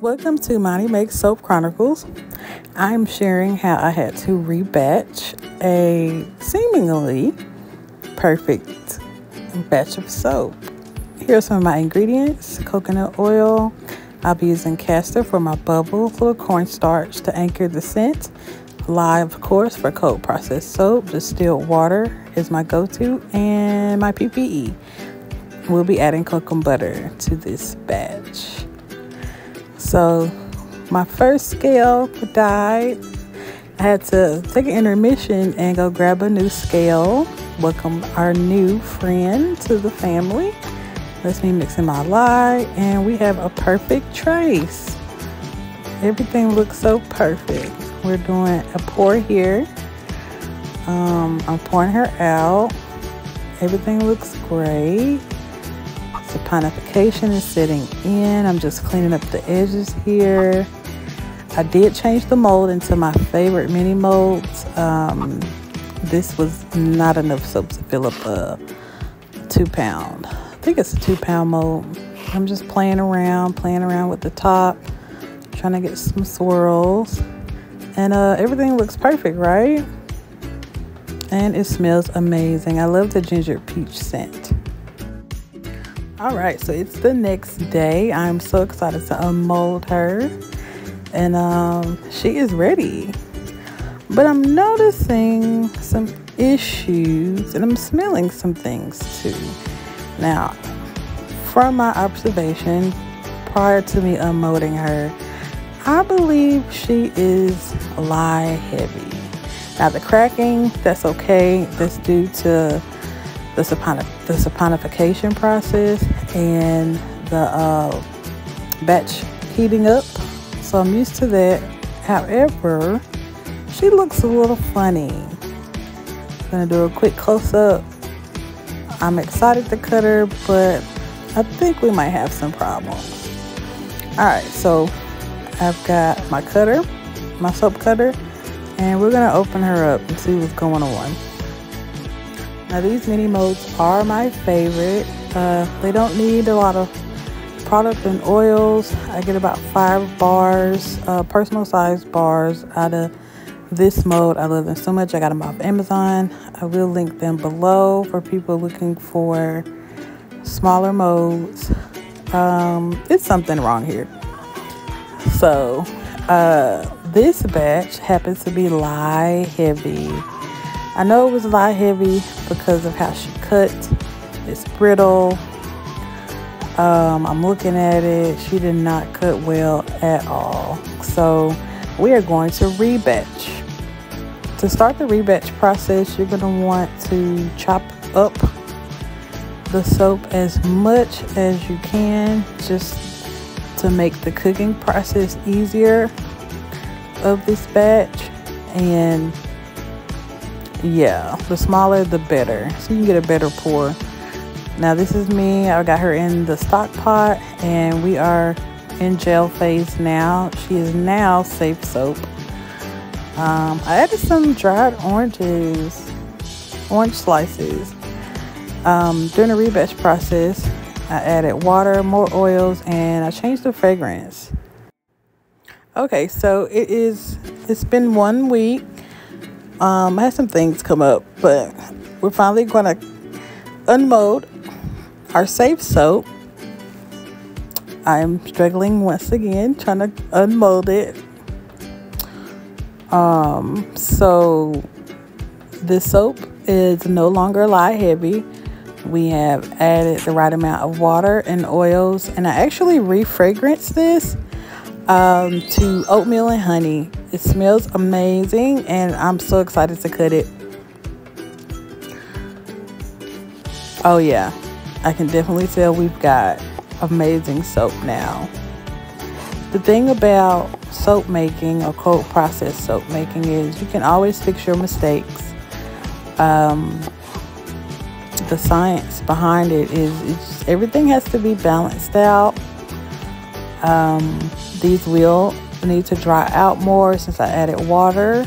Welcome to Monty Makes Soap Chronicles. I'm sharing how I had to rebatch a seemingly perfect batch of soap. Here are some of my ingredients: coconut oil. I'll be using castor for my bubbles, little cornstarch to anchor the scent, lye, of course, for cold processed soap. Distilled water is my go-to, and my PPE. We'll be adding cocoa butter to this batch. So my first scale died. I had to take an intermission and go grab a new scale. Welcome our new friend to the family. That's me mixing my lye, and we have a perfect trace. Everything looks so perfect. We're doing a pour here. I'm pouring her out. Everything looks great. Saponification is setting in. I'm just cleaning up the edges here. I did change the mold into my favorite mini molds. This was not enough soap to fill up a 2-pound. I think it's a 2-pound mold. I'm just playing around with the top, trying to get some swirls. And everything looks perfect, right? And it smells amazing. I love the ginger peach scent. All right, so it's the next day. I'm so excited to unmold her, and she is ready. But I'm noticing some issues, and I'm smelling some things too. Now, from my observation prior to me unmolding her, I believe she is lye heavy. Now, the cracking, that's okay. That's due to the saponification process and the batch heating up. So I'm used to that. However, she looks a little funny. I'm gonna do a quick close-up. I'm excited to cut her, but I think we might have some problems. All right, so I've got my cutter, my soap cutter, and we're gonna open her up and see what's going on. Now, these mini molds are my favorite. They don't need a lot of product and oils. I get about 5 bars, personal size bars out of this mold. I love them so much. I got them off Amazon. I will link them below for people looking for smaller molds. It's something wrong here. So this batch happens to be lye heavy. I know it was lye heavy because of how she cut. It's brittle. I'm looking at it. She did not cut well at all. So we are going to rebatch. To start the rebatch process, you're going to want to chop up the soap as much as you can, just to make the cooking process easier of this batch. And yeah, the smaller the better, so you can get a better pour. Now, this is me. I got her in the stock pot, and we are in gel phase now. She is now safe soap. I added some dried orange slices. During the rebatch process, I added water, more oils, and I changed the fragrance. Okay, so it's been 1 week. I had some things come up, but we're finally going to unmold our safe soap. I'm struggling once again trying to unmold it. So this soap is no longer lye heavy. We have added the right amount of water and oils, and I actually refragranced this to oatmeal and honey. It smells amazing, and I'm so excited to cut it. Oh yeah, I can definitely tell we've got amazing soap now. The thing about soap making or cold process soap making is you can always fix your mistakes. The science behind it is everything has to be balanced out. These will need to dry out more since I added water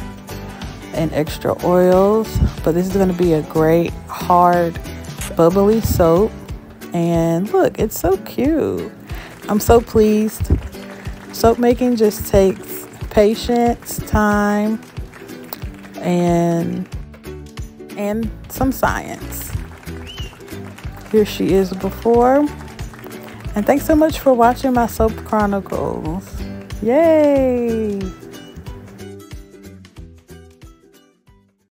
and extra oils, but this is going to be a great hard bubbly soap. And look, it's so cute. I'm so pleased. Soap making just takes patience, time, and some science. Here she is before. And thanks so much for watching my soap chronicles. Yay!